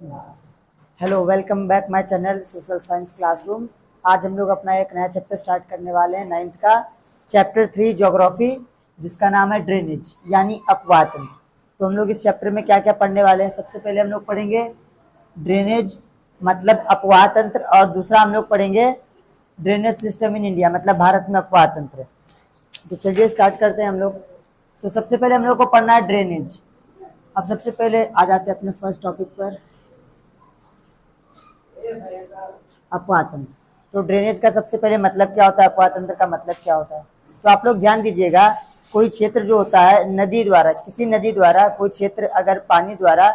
Hello, welcome back my channel social science classroom. आज हम लोग अपना एक नया चैप्टर स्टार्ट करने वाले हैं, 9th का चैप्टर 3 ज्योग्राफी, जिसका नाम है ड्रेनेज यानी अपवाह तंत्र। तो हम लोग इस चैप्टर में क्या क्या पढ़ने वाले हैं। सबसे पहले हम लोग पढ़ेंगे ड्रेनेज मतलब अपवाह तंत्र, और दूसरा हम लोग पढ़ेंगे ड्रेनेज सिस्टम इन इंडिया मतलब भारत में अपवाह तंत्र। तो चलिए स्टार्ट करते हैं हम लोग। तो सबसे पहले हम लोग को पढ़ना है ड्रेनेज। अब सबसे पहले आ जाते हैं अपने फर्स्ट टॉपिक पर, अपवाह तंत्र। तो ड्रेनेज का सबसे पहले मतलब क्या होता है, अपवाह तंत्र का मतलब क्या होता है। तो आप लोग ध्यान दीजिएगा, कोई क्षेत्र जो होता है नदी द्वारा, किसी नदी द्वारा कोई क्षेत्र अगर पानी द्वारा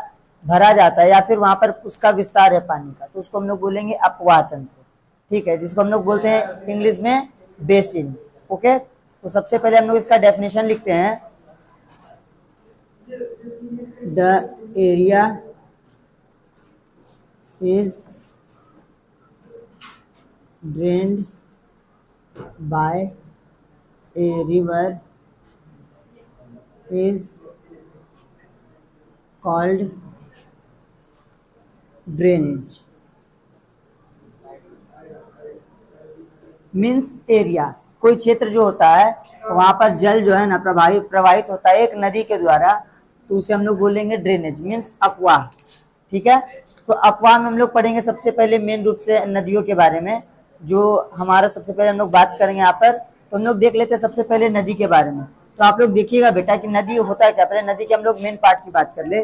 भरा जाता है या फिर वहां पर उसका विस्तार है पानी का, तो उसको हम लोग बोलेंगे अपवाह तंत्र। ठीक है, जिसको हम लोग बोलते हैं इंग्लिश में बेसिन। ओके, तो सबसे पहले हम लोग इसका डेफिनेशन लिखते हैं। The area is drained by a river is called drainage। Means area, कोई क्षेत्र जो होता है वहां पर जल जो है ना प्रवाहित होता है एक नदी के द्वारा, तो उसे हम लोग बोलेंगे ड्रेनेज मीन्स अपवाह। ठीक है, तो अपवाह में हम लोग पढ़ेंगे सबसे पहले मेन रूप से नदियों के बारे में। जो हमारा सबसे पहले हम लोग बात करेंगे यहाँ पर, तो हम लोग देख लेते हैं सबसे पहले नदी के बारे में। तो आप लोग देखिएगा बेटा कि नदी होता है क्या। पहले नदी के हम लोग मेन पार्ट की बात कर ले।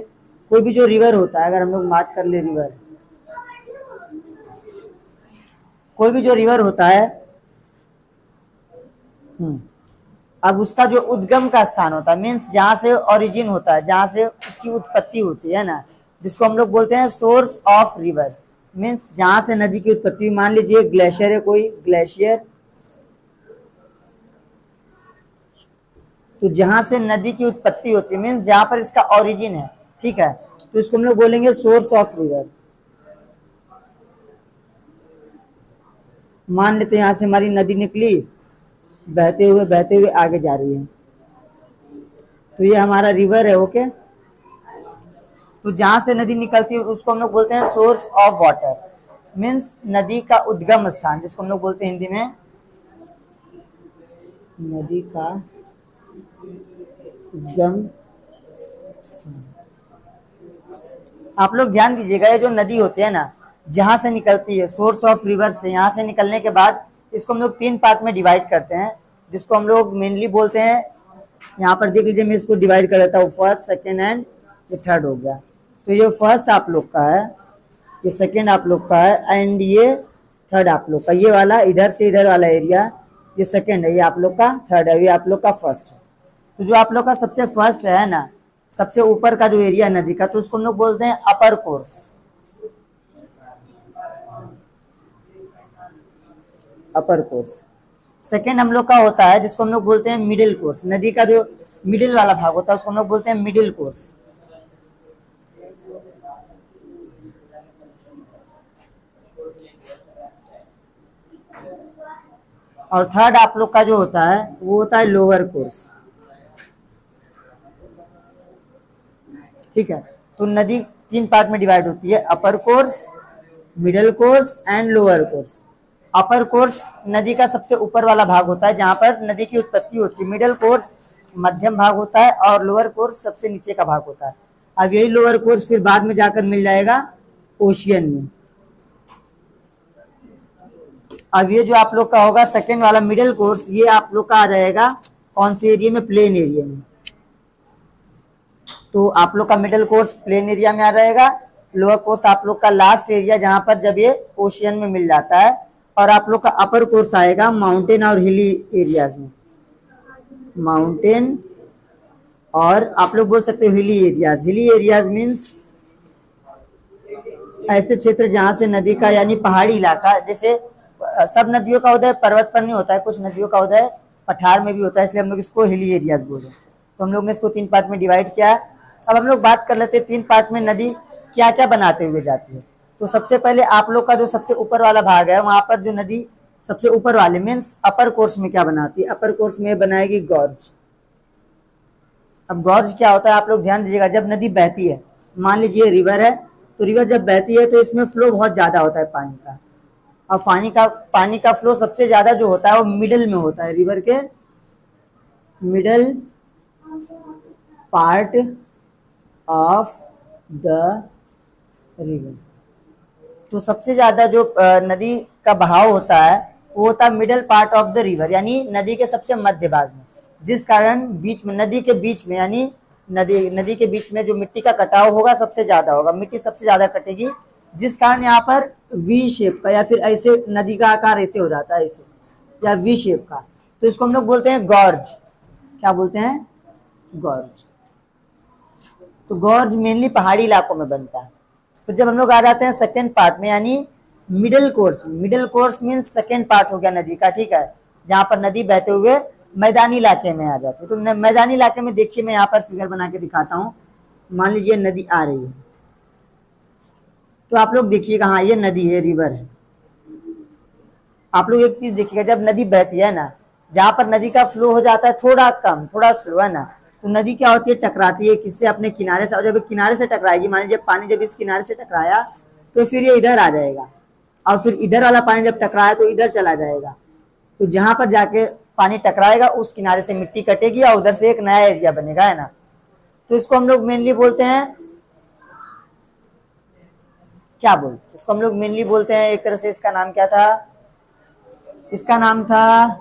कोई भी जो रिवर होता है, अगर हम लोग बात कर ले रिवर, कोई भी जो रिवर होता है अब उसका जो उद्गम का स्थान होता है मीन्स जहां से ओरिजिन होता है, जहां से उसकी उत्पत्ति होती है ना, जिसको हम लोग बोलते हैं सोर्स ऑफ रिवर। मीन्स जहां से नदी की उत्पत्ति, मान लीजिए ग्लेशियर है, कोई ग्लेशियर, तो जहां से नदी की उत्पत्ति होती है मीन्स जहां पर इसका ओरिजिन है। ठीक है, तो इसको हम लोग बोलेंगे सोर्स ऑफ रिवर। मान लेते हैं यहां से हमारी नदी निकली, बहते हुए आगे जा रही है, तो ये हमारा रिवर है। ओके, तो जहां से नदी निकलती है उसको हम लोग बोलते हैं सोर्स ऑफ वाटर, मीन्स नदी का उद्गम स्थान, जिसको हम लोग बोलते हैं हिंदी में नदी का उद्गम स्थान। आप लोग ध्यान दीजिएगा, ये जो नदी होती है ना, जहां से निकलती है सोर्स ऑफ रिवर से, यहाँ से निकलने के बाद इसको हम लोग 3 पार्ट में डिवाइड करते हैं, जिसको हम लोग मेनली बोलते हैं, यहाँ पर देख लीजिए मैं इसको डिवाइड कर देता हूँ, फर्स्ट, सेकेंड एंड ये थर्ड हो गया। तो ये फर्स्ट आप लोग का है, ये सेकेंड आप लोग का है, एंड ये थर्ड आप लोग का। ये वाला इधर से इधर वाला एरिया ये सेकेंड है, ये आप लोग का थर्ड है, ये आप लोग का फर्स्ट है। तो जो आप लोग का सबसे फर्स्ट है ना, सबसे ऊपर का जो एरिया नदी का, तो उसको हम लोग बोलते हैं अपर कोर्स, अपर कोर्स। सेकेंड हम लोग का होता है जिसको हम लोग बोलते हैं मिडिल कोर्स, नदी का जो मिडिल वाला भाग होता है उसको हम लोग बोलते हैं मिडिल कोर्स। और थर्ड आप लोग का जो होता है वो होता है लोअर कोर्स। ठीक है, तो नदी 3 पार्ट में डिवाइड होती है, upper course, middle course and lower course. Upper course नदी का सबसे ऊपर वाला भाग होता है जहां पर नदी की उत्पत्ति होती है, मिडिल कोर्स मध्यम भाग होता है, और लोअर कोर्स सबसे नीचे का भाग होता है। अब यही लोअर कोर्स फिर बाद में जाकर मिल जाएगा ओशियन में। अब ये जो आप लोग का होगा सेकेंड वाला मिडिल कोर्स, ये आप लोग का आ जाएगा कौन से एरिया में, प्लेन एरिया में। तो आप लोग का मिडिल कोर्स प्लेन एरिया में आ जाएगा, लोअर कोर्स आप लोग का लास्ट एरिया जहां पर जब ये ओशियन में मिल जाता है, और आप लोग का अपर कोर्स आएगा माउंटेन और हिली एरियाज में, माउंटेन और आप लोग बोल सकते हो hilly areas. Hilly areas means ऐसे क्षेत्र जहां से नदी का यानी पहाड़ी इलाका, जैसे सब नदियों का उदय पर्वत पर नहीं होता है, कुछ नदियों का उदय पठार में भी होता है, इसलिए हम लोग इसको हिली एरियाज बोले। तो हम लोग ने इसको 3 पार्ट में डिवाइड किया है। अब हम लोग बात कर लेते हैं 3 पार्ट में नदी क्या क्या बनाते हुए जाती है। तो सबसे पहले आप लोग का जो सबसे ऊपर वाला भाग है, वहां पर जो नदी सबसे ऊपर वाले मीन्स अपर कोर्स में क्या बनाती है, अपर कोर्स में बनाएगी गॉर्ज। अब गॉर्ज क्या होता है आप लोग ध्यान दीजिएगा, जब नदी बहती है, मान लीजिए रिवर है तो रिवर जब बहती है तो इसमें फ्लो बहुत ज़्यादा होता है पानी का, और पानी का फ्लो सबसे ज़्यादा जो होता है वो मिडल में होता है, रिवर के middle part of the river. तो सबसे ज़्यादा जो नदी का बहाव होता है वो होता है middle part of the river, यानी नदी के सबसे मध्य भाग में, जिस कारण बीच में नदी के बीच में, यानी नदी के बीच में जो मिट्टी का कटाव होगा सबसे ज़्यादा होगा, मिट्टी सबसे ज़्यादा कटेगी, जिस कारण यहाँ पर वी शेप का, या फिर ऐसे नदी का आकार ऐसे हो जाता है, ऐसे या वी शेप का, तो इसको हम लोग बोलते हैं गॉर्ज। क्या बोलते हैं? गॉर्ज। तो गॉर्ज मेनली पहाड़ी इलाकों में बनता है। फिर जब हम लोग आ जाते हैं सेकेंड पार्ट में, यानी middle course. Middle course means second part हो गया नदी का, ठीक है, जहाँ पर नदी बहते हुए मैदानी इलाके में आ जाती है। तो मैदानी इलाके में देखिए, मैं यहाँ पर फिगर बना के दिखाता हूँ। मान लीजिए नदी आ रही है, तो आप लोग देखिएगा, हाँ ये नदी है, रिवर है। आप लोग एक चीज देखिएगा, जब नदी बहती है ना, जहाँ पर नदी का फ्लो हो जाता है थोड़ा कम, थोड़ा स्लो है ना, तो नदी क्या होती है, टकराती है किससे? अपने किनारे से। और जब किनारे से टकराएगी, मान लीजिए पानी जब इस किनारे से टकराया तो फिर ये इधर आ जाएगा, और फिर इधर वाला पानी जब टकराया तो इधर चला जाएगा। तो जहां पर जाके पानी टकराएगा उस किनारे से मिट्टी कटेगी और उधर से एक नया एरिया बनेगा, है ना। तो इसको हम लोग मेनली बोलते हैं, क्या बोलते हैं इसको? हम लोग मेनली बोलते हैं, एक तरह से इसका नाम क्या था? इसका नाम था,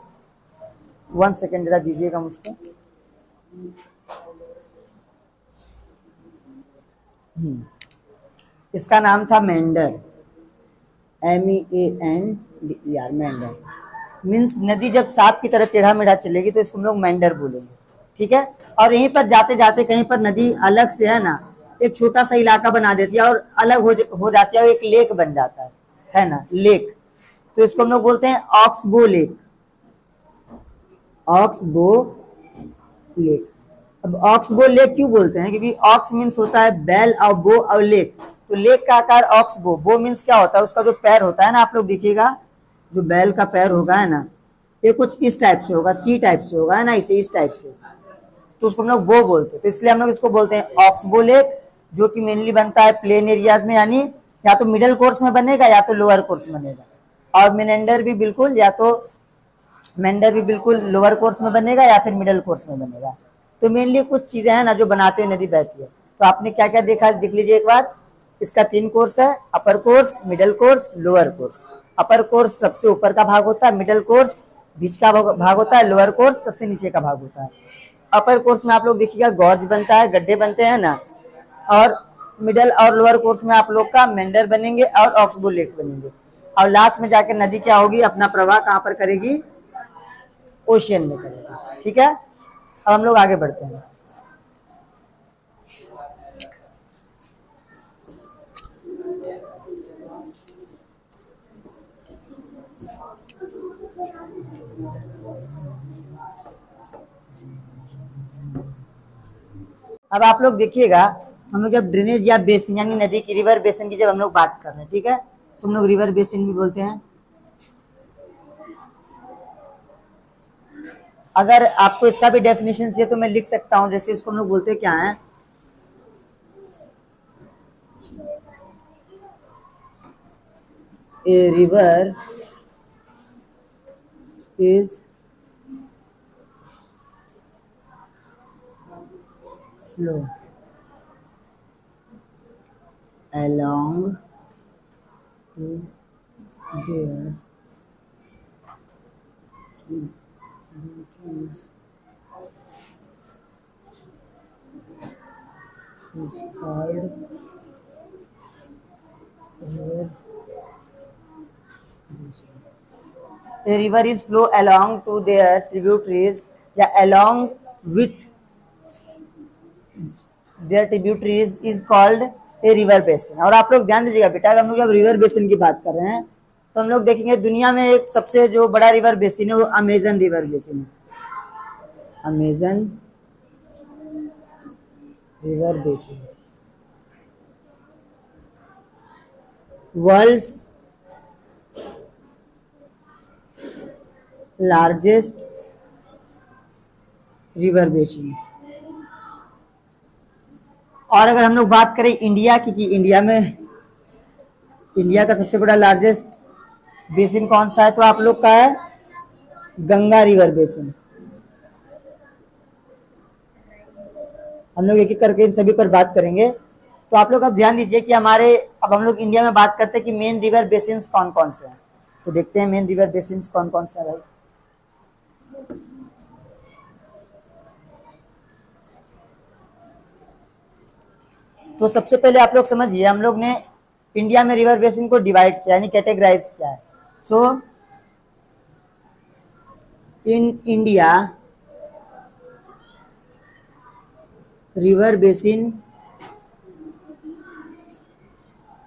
1 सेकेंड जरा दीजिएगा मुझको। इसका नाम था मेंडर, MEANDER, मेंडर। मीन्स नदी जब सांप की तरह टेढ़ा मेढ़ा चलेगी तो इसको हम लोग मेंडर बोलेंगे, ठीक है। और यहीं पर जाते जाते कहीं पर नदी अलग से, है ना, एक छोटा सा इलाका बना देती है और अलग हो जाती है, और एक लेक बन जाता है ना, लेक। तो इसको हम लोग बोलते हैं ऑक्सबो लेक, ऑक्सबो लेक। अब ऑक्सबो लेक क्यों बोलते हैं? क्योंकि ऑक्स मीन्स होता है बैल, और बो और लेक, तो लेक का आकार ऑक्सबो। बो मीन्स क्या होता है? उसका जो पैर होता है ना, आप लोग देखिएगा, जो बैल का पैर होगा, है ना, ये कुछ इस टाइप से होगा, सी टाइप से होगा, है ना, इसे इस टाइप से, तो उसको हम लोग बो बोलते हैं। तो इसलिए हम लोग इसको बोलते हैं ऑक्सबो लेक, जो कि मेनली बनता है प्लेन एरियाज में, यानी या तो मिडिल कोर्स में बनेगा या तो लोअर कोर्स में बनेगा, और मेंडर भी बिल्कुल, या तो मेंडर भी बिल्कुल लोअर कोर्स में बनेगा या फिर मिडिल कोर्स में बनेगा। तो मेनली कुछ चीजें हैं ना जो बनाते हुए नदी बहती है। तो आपने क्या क्या देखा, देख लीजिए एक बार। इसका 3 कोर्स है, upper course, middle course, lower course. Upper course सबसे ऊपर का भाग होता है, मिडिल कोर्स बीच का भाग होता है, लोअर कोर्स सबसे नीचे का भाग होता है। अपर कोर्स में आप लोग देखिएगा गॉर्ज बनता है, गड्ढे बनते हैं ना, और मिडिल और लोअर कोर्स में आप लोग का मेंडर बनेंगे और ऑक्सबो लेक बनेंगे, और लास्ट में जाकर नदी क्या होगी, अपना प्रवाह कहाँ पर करेगी? ओशियन में करेगी, ठीक है। अब हम लोग आगे बढ़ते हैं। अब आप लोग देखिएगा, हम लोग जब ड्रेनेज या बेसिन, यानी नदी की रिवर बेसिन की जब हम लोग बात कर रहे हैं, ठीक है, तो हम लोग रिवर बेसिन भी बोलते हैं। अगर आपको इसका भी डेफिनेशन चाहिए तो मैं लिख सकता हूं, जैसे इसको हम लोग बोलते क्या है, a river is flow along to their tributaries is called river basin. A river is flow along to their tributaries या along with their tributaries is called a river basin. और आप लोग ध्यान दीजिएगा बेटा, अगर हम लोग जब रिवर बेसिन की बात कर रहे हैं तो हम लोग देखेंगे दुनिया में एक सबसे जो बड़ा रिवर बेसिन है वो अमेजन रिवर बेसिन है, Amazon river basin. World's largest river basin. और अगर हम लोग बात करें इंडिया की, कि इंडिया में इंडिया का सबसे बड़ा लार्जेस्ट बेसिन कौन सा है? तो आप लोग का है गंगा रिवर बेसिन। हम लोग एक एक करके इन सभी पर बात करेंगे। तो आप लोग अब ध्यान दीजिए कि हमारे, अब हम लोग इंडिया में बात करते हैं कि मेन रिवर बेसिन्स कौन कौन से हैं। तो देखते हैं मेन रिवर बेसिन्स कौन कौन से हैं भाई। तो सबसे पहले आप लोग समझिए, हम लोग ने इंडिया में रिवर बेसिन को डिवाइड किया, यानी कैटेगराइज किया है। So in India river basin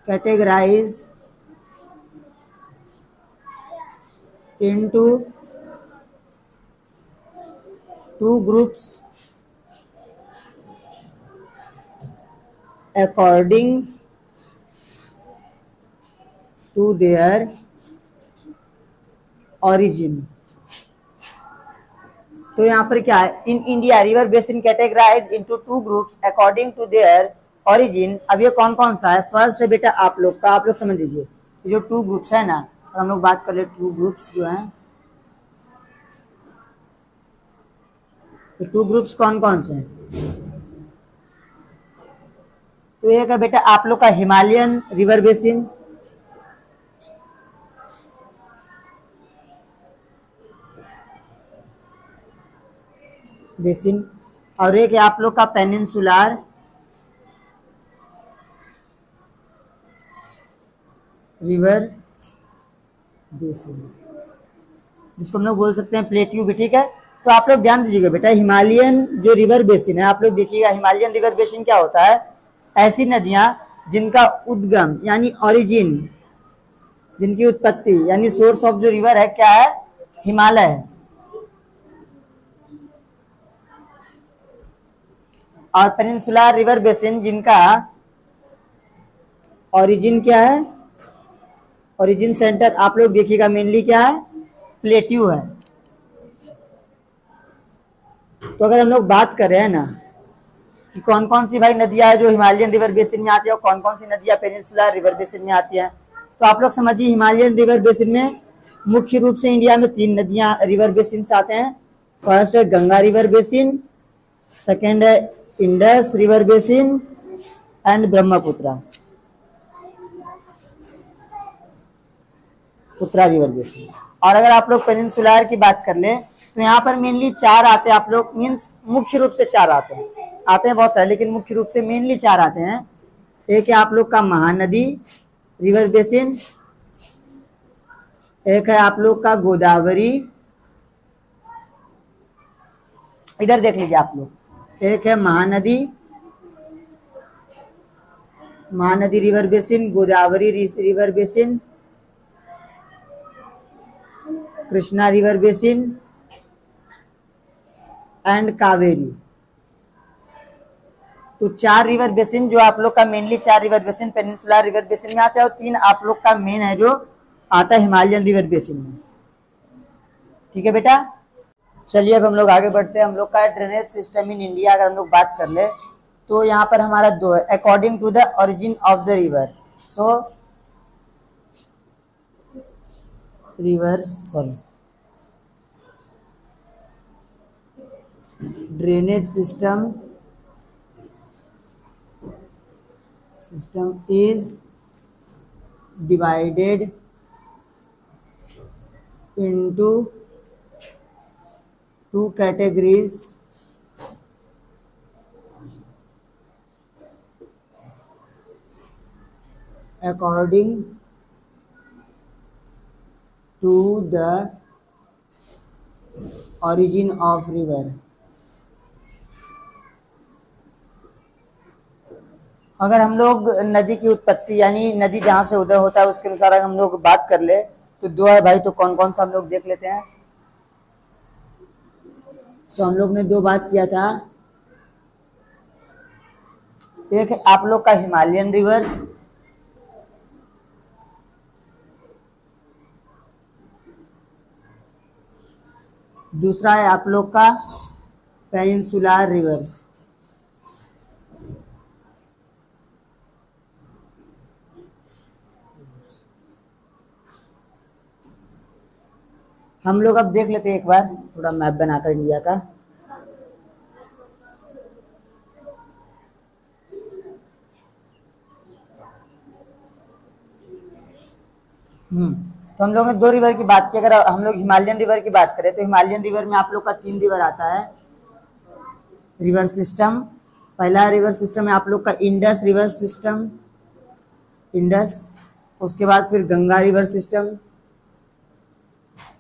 categorize into two groups according to their origin। तो यहाँ पर क्या है, in India river basin categorize into two groups according to their origin. अब ये कौन कौन सा है? फर्स्ट है बेटा आप लोग का, आप लोग समझ लीजिए जो टू ग्रुप्स है ना, और हम लोग बात कर ले टू ग्रुप्स जो हैं, तो टू ग्रुप्स कौन कौन से हैं? तो एक है बेटा आप लोग का हिमालयन रिवर बेसिन, और एक है आप लोग का पेनिनसुलर रिवर बेसिन, जिसको हम लोग बोल सकते हैं प्लेट्यू भी, ठीक है। तो आप लोग ध्यान दीजिएगा बेटा, हिमालयन जो रिवर बेसिन है, आप लोग देखिएगा हिमालयन रिवर बेसिन क्या होता है? ऐसी नदियां जिनका उद्गम यानी ओरिजिन, जिनकी उत्पत्ति यानी सोर्स ऑफ जो रिवर है क्या है? हिमालय है। और पेनिनसुलर रिवर बेसिन जिनका ओरिजिन क्या है? ओरिजिन सेंटर आप लोग देखिएगा मेनली क्या है? प्लेट्यू है। तो अगर हम लोग बात कर रहे हैं ना कि कौन कौन सी भाई नदियां है जो हिमालयन रिवर बेसिन में आती है और कौन कौन सी नदियां पेनिनसुलर रिवर बेसिन में आती है, तो आप लोग समझिए हिमालयन रिवर बेसिन में मुख्य रूप से इंडिया में तीन नदियां रिवर बेसिन से आते हैं। फर्स्ट है गंगा रिवर बेसिन, सेकेंड है Indus river basin and Brahmaputra river basin. और अगर आप लोग पेनिनसुलर की बात कर ले तो यहाँ पर मेनली चार आते हैं, आप लोग मीन्स मुख्य रूप से चार आते हैं बहुत सारे, लेकिन मुख्य रूप से मेनली चार आते हैं। एक है आप लोग का महानदी रिवर बेसिन, एक है आप लोग का गोदावरी, इधर देख लीजिए आप लोग, एक है Mahanadi river basin, Godavari river basin, Krishna river basin and Kaveri. तो चार रिवर बेसिन जो आप लोग का मेनली चार river basin peninsular river basin में आता है, और तीन आप लोग का मेन है जो आता है हिमालयन रिवर बेसिन में, ठीक है बेटा। चलिए अब हम लोग आगे बढ़ते हैं। हम लोग का ड्रेनेज सिस्टम इन इंडिया अगर हम लोग बात कर ले तो यहाँ पर हमारा दो है, according to the origin of the river. So drainage system is divided into two categories according to the origin of river। अगर हम लोग नदी की उत्पत्ति यानी नदी जहाँ से उदय होता है उसके अनुसार अगर हम लोग बात कर ले तो दो है भाई, तो कौन कौन सा हम लोग देख लेते हैं। तो हम लोग ने दो बात किया था, एक है आप लोग का हिमालयन रिवर्स, दूसरा है आप लोग का पेनिनसुलर रिवर्स। हम लोग अब देख लेते हैं एक बार थोड़ा मैप बनाकर इंडिया का। तो हम लोग ने 2 रिवर की बात की। अगर हम लोग हिमालयन रिवर की बात करें तो हिमालयन रिवर में आप लोग का 3 रिवर आता है रिवर सिस्टम। पहला रिवर सिस्टम है आप लोग का इंडस रिवर सिस्टम, इंडस। उसके बाद फिर गंगा रिवर सिस्टम,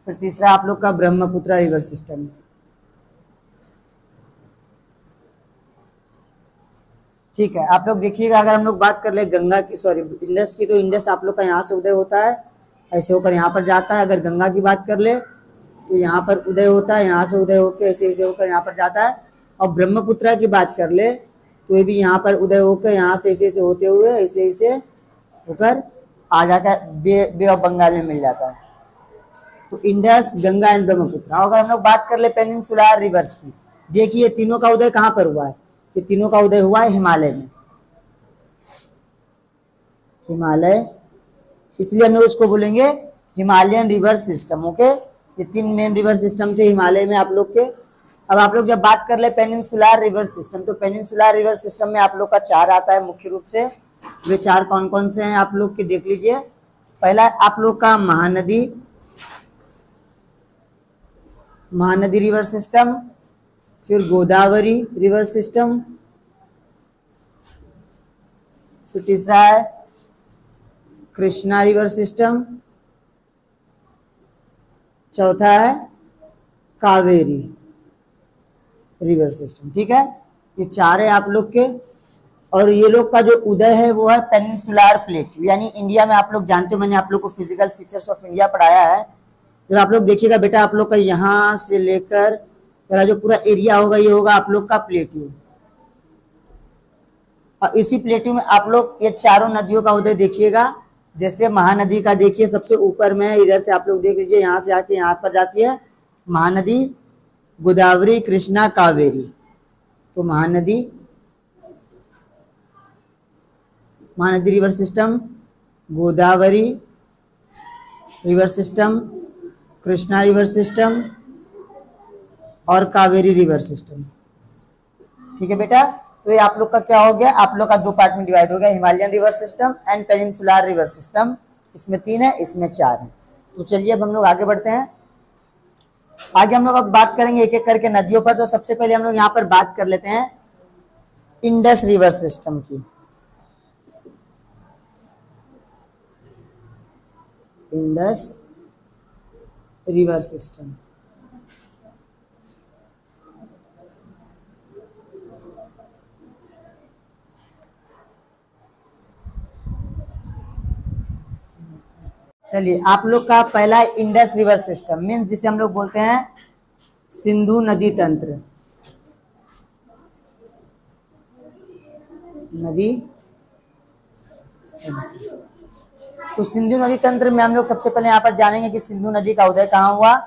फिर तीसरा आप लोग का ब्रह्मपुत्र रिवर सिस्टम। ठीक है, आप लोग देखिएगा, अगर हम लोग बात कर ले गंगा की, सॉरी इंडस की, तो इंडस आप लोग का यहाँ से उदय होता है, ऐसे होकर यहाँ पर जाता है। अगर गंगा की बात कर ले तो यहाँ पर उदय होता है, यहाँ से उदय होकर ऐसे ऐसे होकर यहाँ पर जाता है। और ब्रह्मपुत्र की बात कर ले तो ये भी यहाँ पर उदय होकर यहाँ से ऐसे ऐसे होते हुए ऐसे ऐसे होकर आ जाकर बे ऑफ बंगाल में मिल जाता है। तो इंडस, गंगा एंड ब्रह्मपुत्र। अगर हम लोग बात कर ले पेनिनसुलर रिवर्स की, देखिए तीनों का उदय कहाँ पर हुआ है, ये तीनों का उदय हुआ है हिमालय में, हिमालय, इसलिए हम लोग इसको बोलेंगे हिमालयन रिवर सिस्टम। ओके, ये 3 मेन रिवर सिस्टम थे हिमालय में आप लोग के। अब आप लोग जब बात कर ले पेनिनसुलर रिवर सिस्टम, तो पेनिनसुलर रिवर सिस्टम में आप लोग का 4 आता है मुख्य रूप से। वे 4 कौन कौन से हैं आप लोग के देख लीजिए। पहला आप लोग का महानदी, महानदी रिवर सिस्टम, फिर गोदावरी रिवर सिस्टम, फिर तीसरा है कृष्णा रिवर सिस्टम, चौथा है कावेरी रिवर सिस्टम। ठीक है, ये 4 है आप लोग के। और ये लोग का जो उदय है वो है पेनिनसुलर प्लेट, यानी इंडिया में। आप लोग जानते हो, मैंने आप लोग को फिजिकल फीचर्स ऑफ इंडिया पढ़ाया है। जब आप लोग देखिएगा बेटा, आप लोग का यहाँ से लेकर जो पूरा एरिया होगा ये होगा आप लोग का प्लेट्यू, और इसी प्लेट्यू में आप लोग ये 4 नदियों का उदय देखिएगा। जैसे महानदी का देखिए सबसे ऊपर में, इधर से आप लोग देख लीजिए, यहाँ से आके यहाँ पर जाती है महानदी, गोदावरी, कृष्णा, कावेरी। तो Mahanadi, Mahanadi river system, Godavari river system, Krishna river system और कावेरी रिवर सिस्टम। ठीक है बेटा, तो ये आप लोग का क्या हो गया, आप लोग का 2 पार्ट में डिवाइड हो गया, Himalayan river system and peninsular river system. इसमें 3 है, इसमें 4 है। तो चलिए अब हम लोग आगे बढ़ते हैं। आगे हम लोग अब बात करेंगे एक एक करके नदियों पर। तो सबसे पहले हम लोग यहाँ पर बात कर लेते हैं इंडस रिवर सिस्टम की। इंडस रिवर सिस्टम, चलिए आप लोग का पहला इंडस रिवर सिस्टम मीन जिसे हम लोग बोलते हैं सिंधु नदी तंत्र, नदी। तो सिंधु नदी तंत्र में हम लोग सबसे पहले यहाँ पर जानेंगे कि सिंधु नदी का उदय कहाँ हुआ,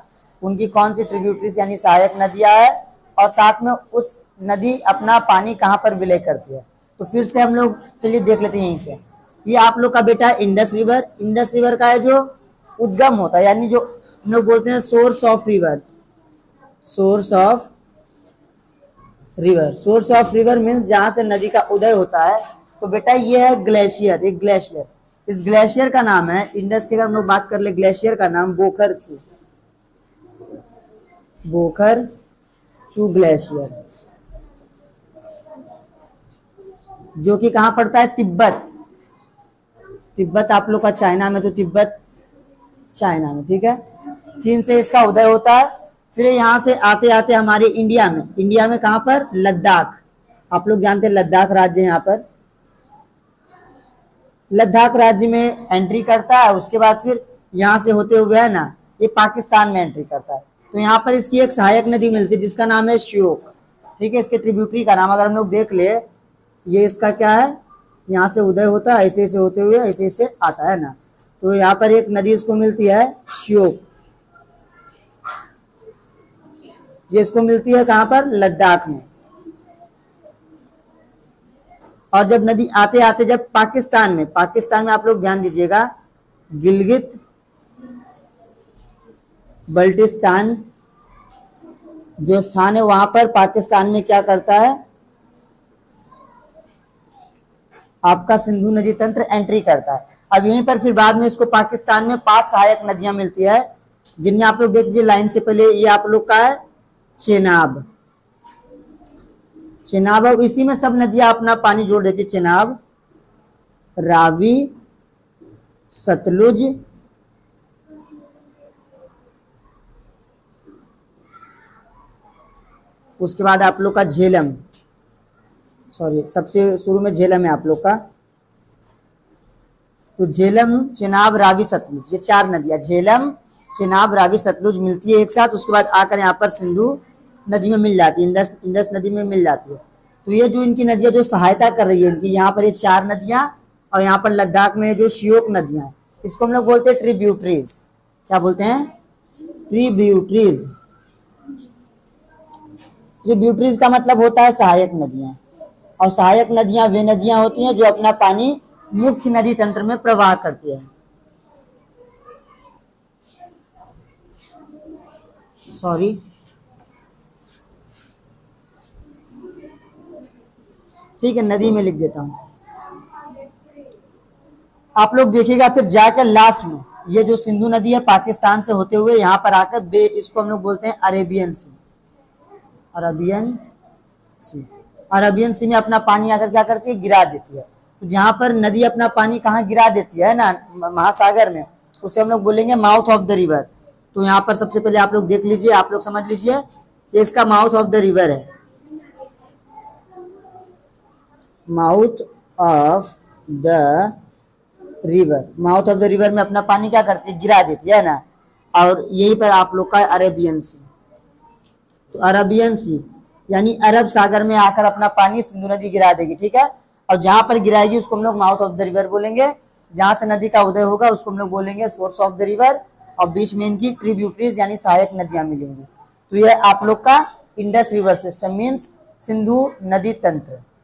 उनकी कौन सी ट्रिब्यूटरीज यानी सहायक नदियां है, और साथ में उस नदी अपना पानी कहाँ पर विलय करती है। तो फिर से हम लोग चलिए देख लेते हैं यहीं से। ये आप लोग का बेटा इंडस रिवर, इंडस रिवर का है जो उद्गम होता है, यानी जो हम लोग बोलते हैं source of river, source of river. Source of river means जहां से नदी का उदय होता है। तो बेटा ये है ग्लेशियर, एक ग्लेशियर। इस ग्लेशियर का नाम है, इंडस की अगर हम लोग बात कर ले, ग्लेशियर का नाम बोखरचू, बोखरचू ग्लेशियर, जो कि कहां पड़ता है, तिब्बत। तिब्बत आप लोग का चाइना में, तो तिब्बत चाइना में, ठीक है। चीन से इसका उदय होता है, फिर यहाँ से आते आते हमारे इंडिया में, इंडिया में कहां पर, लद्दाख। आप लोग जानते हैं लद्दाख राज्य यहाँ पर, लद्दाख राज्य में एंट्री करता है। उसके बाद फिर यहाँ से होते हुए है ना ये पाकिस्तान में एंट्री करता है। तो यहाँ पर इसकी एक सहायक नदी मिलती है जिसका नाम है श्योक, ठीक है। इसके ट्रिब्यूटरी का नाम अगर हम लोग देख ले, ये इसका क्या है, यहाँ से उदय होता है, ऐसे ऐसे होते हुए ऐसे ऐसे आता है ना। तो यहाँ पर एक नदी इसको मिलती है श्योक, ये इसको मिलती है कहाँ पर, लद्दाख में। और जब नदी आते आते जब पाकिस्तान में, पाकिस्तान में आप लोग ध्यान दीजिएगा, गिलगित बल्टिस्तान जो स्थान है वहां पर पाकिस्तान में क्या करता है, आपका सिंधु नदी तंत्र एंट्री करता है। अब यहीं पर फिर बाद में इसको पाकिस्तान में 5 सहायक नदियां मिलती है, जिनमें आप लोग देख लीजिए लाइन से पहले ये आप लोग का है चेनाब। चेनाब, अब इसी में सब नदियां अपना पानी जोड़ देती है, चेनाब, रावी, सतलुज, उसके बाद आप लोग का झेलम, सॉरी सबसे शुरू में झेलम है आप लोग का, तो झेलम, चेनाब, रावी, सतलुज, ये 4 नदियां झेलम, चेनाब, रावी, सतलुज मिलती है एक साथ। उसके बाद आकर यहाँ पर सिंधु नदी में मिल जाती है, इंडस नदी में मिल जाती है। तो ये जो इनकी नदियां जो सहायता कर रही है इनकी, यहाँ पर ये 4 नदियां, और यहाँ पर लद्दाख में जो शियोक नदियां हैं, इसको हम लोग बोलते हैं ट्रिब्यूटरीज। क्या बोलते हैं? ट्रिब्यूटरीज। ट्रिब्यूटरीज का मतलब होता है सहायक नदियां, और सहायक नदियां वे नदियां होती हैं जो अपना पानी मुख्य नदी तंत्र में प्रवाह करती है। सॉरी, ठीक है, नदी में लिख देता हूं। आप लोग देखिएगा फिर जाकर लास्ट में ये जो सिंधु नदी है पाकिस्तान से होते हुए यहाँ पर आकर इसको हम लोग बोलते हैं अरेबियन सी। अरेबियन सी, अरेबियन सी में अपना पानी आकर क्या करती है, गिरा देती है। तो जहां पर नदी अपना पानी कहाँ गिरा देती है ना, महासागर में, उसे हम लोग बोलेंगे माउथ ऑफ द रिवर। तो यहाँ पर सबसे पहले आप लोग देख लीजिए, आप लोग समझ लीजिए, ये इसका माउथ ऑफ द रिवर है, mouth of the river. Mouth of the river में अपना पानी क्या करती है, गिरा देती है ना। और यहीं पर आप लोग का अरेबियन सी, तो अरेबियन सी यानी अरब सागर में आकर अपना पानी सिंधु नदी गिरा देगी, ठीक है। और जहां पर गिराएगी उसको हम लोग माउथ ऑफ द रिवर बोलेंगे। जहां से नदी का उदय होगा उसको हम लोग बोलेंगे सोर्स ऑफ द रिवर, और बीच में इनकी ट्रिब्यूटरीज यानी सहायक नदियां मिलेंगी। तो यह आप लोग का Indus river system means Sindhu नदी तंत्र।